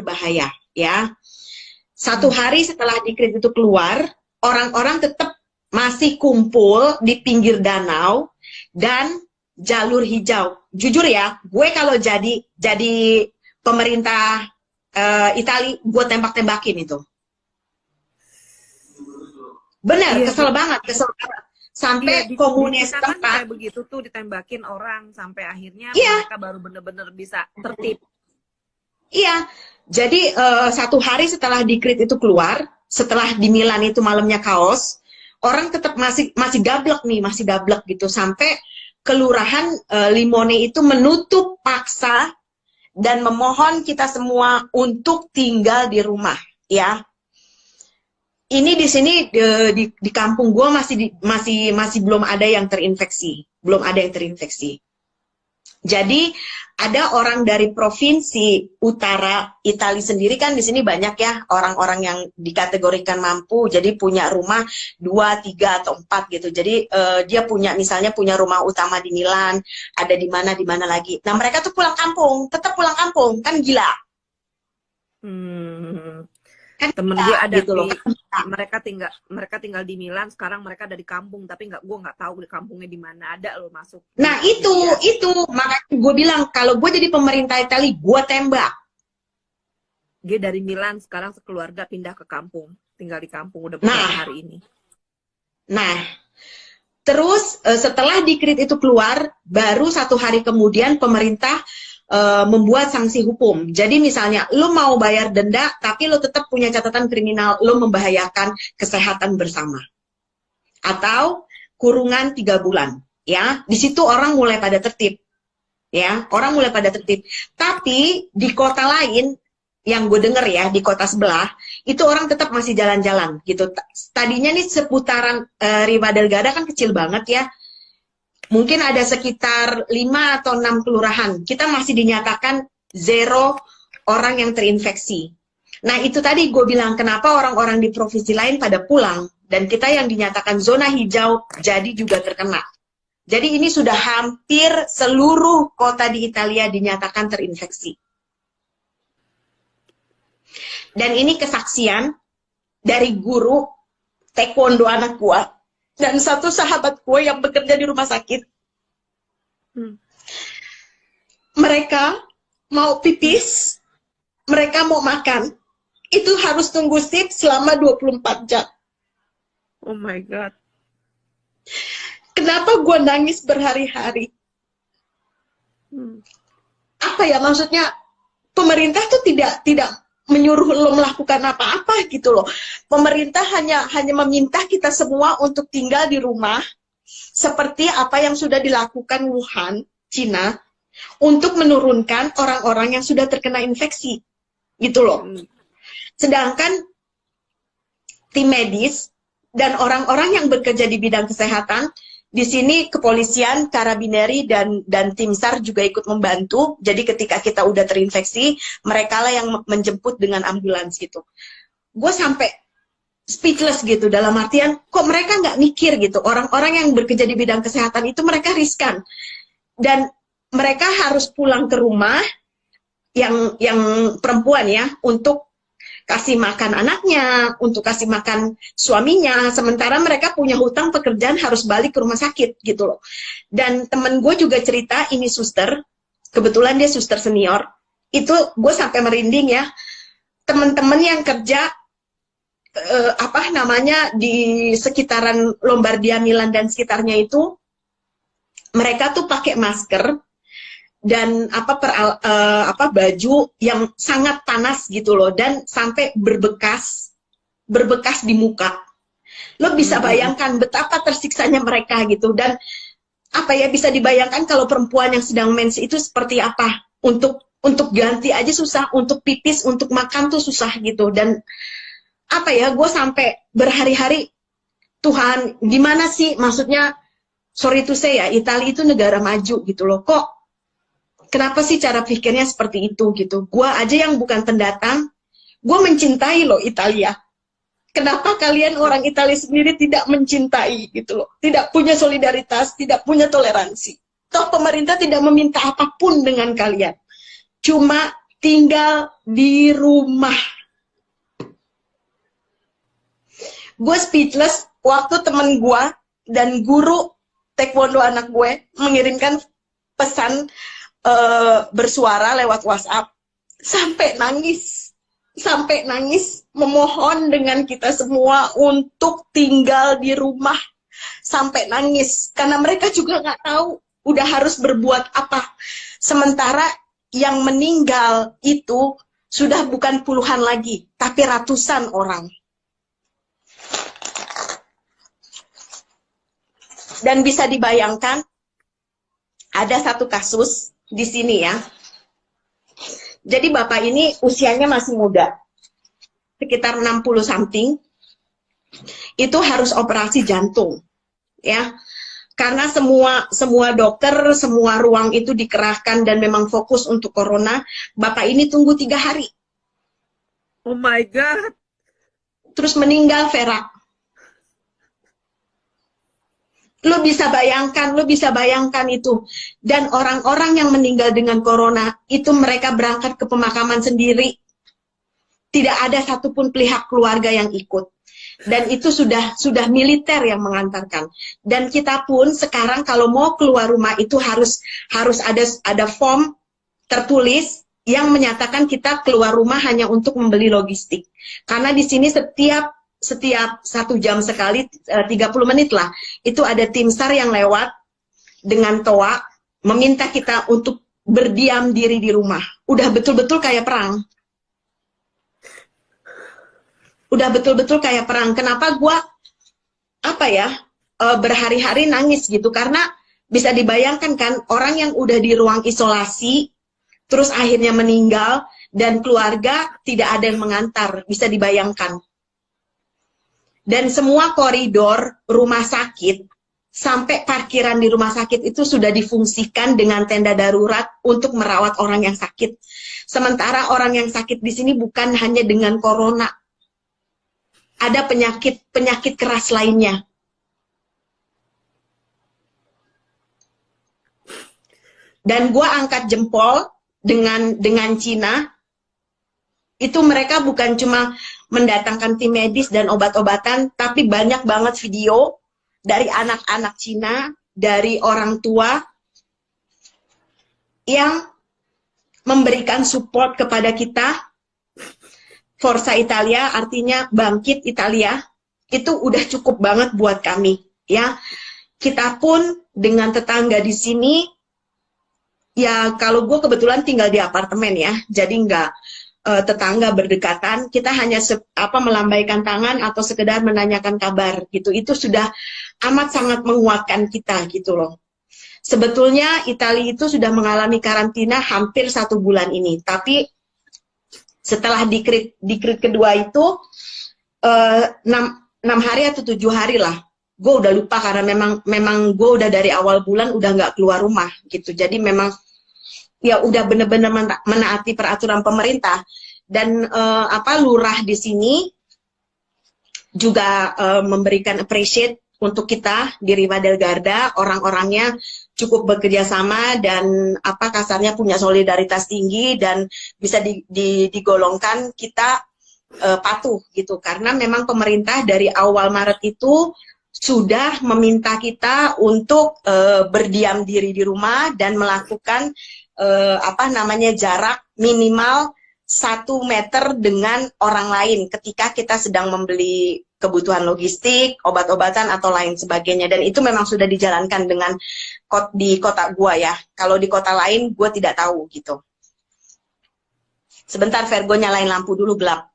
berbahaya, ya. Satu hari setelah dekret itu keluar, orang-orang tetap masih kumpul di pinggir danau dan jalur hijau. Jujur ya, gue kalau jadi pemerintah Itali, gue tembak-tembakin itu. Bener, Iya, kesel banget. Sampai di komunis kita kan tempat. kayak begitu tuh, ditembakin orang sampai akhirnya Iya. mereka baru bener-bener bisa tertib. Iya, jadi satu hari setelah dekret itu keluar, setelah di Milan itu malamnya kaos, orang tetap masih gablek nih, masih gablek gitu, sampai kelurahan Limone itu menutup paksa dan memohon kita semua untuk tinggal di rumah, ya. Ini di sini di kampung gue masih belum ada yang terinfeksi, Jadi ada orang dari provinsi utara Italia sendiri, kan di sini banyak ya orang-orang yang dikategorikan mampu, jadi punya rumah 2, 3 atau 4 gitu. Jadi dia misalnya punya rumah utama di Milan, ada di mana lagi. Nah mereka tuh tetap pulang kampung, kan gila. Kan Temen gue ada gitu loh. mereka tinggal di Milan, sekarang mereka ada di kampung, tapi gue nggak tahu di kampungnya di mana, ada lo masuk. Nah itu makanya gue bilang kalau gue jadi pemerintah Italia, gue tembak. Dia dari Milan sekarang sekeluarga pindah ke kampung, tinggal di kampung udah beberapa hari ini. Nah, terus setelah dekret itu keluar, baru 1 hari kemudian pemerintah membuat sanksi hukum. Jadi misalnya lo mau bayar denda tapi lo tetap punya catatan kriminal, lo membahayakan kesehatan bersama, atau kurungan 3 bulan, ya. Di situ orang mulai pada tertib, ya, tapi di kota lain yang gue denger ya, di kota sebelah itu orang tetap masih jalan-jalan gitu. Tadinya nih seputaran Riva del Garda kan kecil banget ya, mungkin ada sekitar 5 atau 6 kelurahan, kita masih dinyatakan 0 orang yang terinfeksi. Nah itu tadi gue bilang kenapa orang-orang di provinsi lain pada pulang, dan kita yang dinyatakan zona hijau jadi juga terkena. Jadi ini sudah hampir seluruh kota di Italia dinyatakan terinfeksi. Dan ini kesaksian dari guru taekwondo anak gue dan satu sahabat gue yang bekerja di rumah sakit. Mereka mau pipis, mereka mau makan, itu harus tunggu shift selama 24 jam. Oh my God. Kenapa gue nangis berhari-hari? Apa ya, maksudnya pemerintah tuh tidak menyuruh lo melakukan apa-apa gitu loh. Pemerintah hanya meminta kita semua untuk tinggal di rumah, seperti apa yang sudah dilakukan Wuhan, Cina, untuk menurunkan orang-orang yang sudah terkena infeksi, gitu loh. Sedangkan tim medis dan orang-orang yang bekerja di bidang kesehatan, di sini kepolisian, karabineri, dan tim SAR juga ikut membantu. Jadi ketika kita udah terinfeksi, mereka lah yang menjemput dengan ambulans gitu. Gue sampai speechless gitu, dalam artian kok mereka nggak mikir gitu. Orang-orang yang bekerja di bidang kesehatan itu mereka riskan. Dan mereka harus pulang ke rumah, yang perempuan ya, untuk kasih makan anaknya, untuk kasih makan suaminya, sementara mereka punya hutang pekerjaan harus balik ke rumah sakit gitu loh. Dan temen gue juga cerita, ini suster, kebetulan dia suster senior, itu gue sampai merinding ya, temen-temen yang kerja di sekitaran Lombardia, Milan dan sekitarnya itu, mereka tuh pakai masker dan baju yang sangat panas gitu loh, dan sampai berbekas di muka. Lo bisa bayangkan betapa tersiksanya mereka gitu. Dan bisa dibayangkan kalau perempuan yang sedang mens itu seperti apa, untuk ganti aja susah, untuk pipis, untuk makan tuh susah gitu. Dan gue sampai berhari-hari, Tuhan gimana sih, maksudnya sorry to say ya, Italia itu negara maju gitu loh, kok kenapa sih cara pikirnya seperti itu gitu. Gua aja yang bukan pendatang, gue mencintai loh Italia. Kenapa kalian orang Italia sendiri tidak mencintai gitu loh, tidak punya solidaritas, tidak punya toleransi. Toh pemerintah tidak meminta apapun dengan kalian, cuma tinggal di rumah. Gue speechless waktu temen gue dan guru taekwondo anak gue mengirimkan pesan bersuara lewat WhatsApp sampai nangis memohon dengan kita semua untuk tinggal di rumah, sampai nangis karena mereka juga nggak tahu udah harus berbuat apa. Sementara yang meninggal itu sudah bukan puluhan lagi tapi ratusan orang. Dan bisa dibayangkan, ada satu kasus di sini ya. Jadi bapak ini usianya masih muda, sekitar 60 something, itu harus operasi jantung, ya. Karena semua dokter, semua ruang itu dikerahkan dan memang fokus untuk corona. Bapak ini tunggu 3 hari. Oh my God. Terus meninggal, Vera. Lo bisa bayangkan itu. Dan orang-orang yang meninggal dengan corona, itu mereka berangkat ke pemakaman sendiri. Tidak ada satupun pihak keluarga yang ikut. Dan itu sudah militer yang mengantarkan. Dan kita pun sekarang kalau mau keluar rumah itu harus ada form tertulis yang menyatakan kita keluar rumah hanya untuk membeli logistik. Karena di sini setiap 1 jam sekali, 30 menit lah, itu ada tim SAR yang lewat dengan toa meminta kita untuk berdiam diri di rumah. Udah betul-betul kayak perang. Kenapa gua berhari-hari nangis gitu? Karena bisa dibayangkan kan, orang yang udah di ruang isolasi terus akhirnya meninggal dan keluarga tidak ada yang mengantar, bisa dibayangkan. Dan semua koridor rumah sakit sampai parkiran di rumah sakit itu sudah difungsikan dengan tenda darurat untuk merawat orang yang sakit. Sementara orang yang sakit di sini bukan hanya dengan corona, ada penyakit keras lainnya. Dan gua angkat jempol dengan Cina, itu mereka bukan cuma mendatangkan tim medis dan obat-obatan, tapi banyak banget video dari anak-anak Cina, dari orang tua yang memberikan support kepada kita. Forza Italia artinya bangkit Italia, itu udah cukup banget buat kami, ya. Kita pun dengan tetangga di sini, ya kalau gue kebetulan tinggal di apartemen ya, jadi nggak tetangga berdekatan, kita hanya melambaikan tangan atau sekedar menanyakan kabar gitu. Itu sudah amat sangat menguatkan kita gitu loh. Sebetulnya Italia itu sudah mengalami karantina hampir 1 bulan ini, tapi setelah dikrit kedua itu 6 hari atau 7 hari lah, gue udah lupa karena memang gue udah dari awal bulan udah nggak keluar rumah gitu. Jadi memang ya udah bener-bener menaati peraturan pemerintah. Dan lurah di sini juga memberikan appreciate untuk kita di Riva del Garda, orang-orangnya cukup bekerja sama dan kasarnya punya solidaritas tinggi dan bisa digolongkan kita patuh gitu, karena memang pemerintah dari awal Maret itu sudah meminta kita untuk berdiam diri di rumah dan melakukan jarak minimal 1 meter dengan orang lain ketika kita sedang membeli kebutuhan logistik, obat-obatan atau lain sebagainya. Dan itu memang sudah dijalankan dengan di kota gua ya. Kalau di kota lain gua tidak tahu gitu. Sebentar Virgo, nyalain lampu dulu, gelap.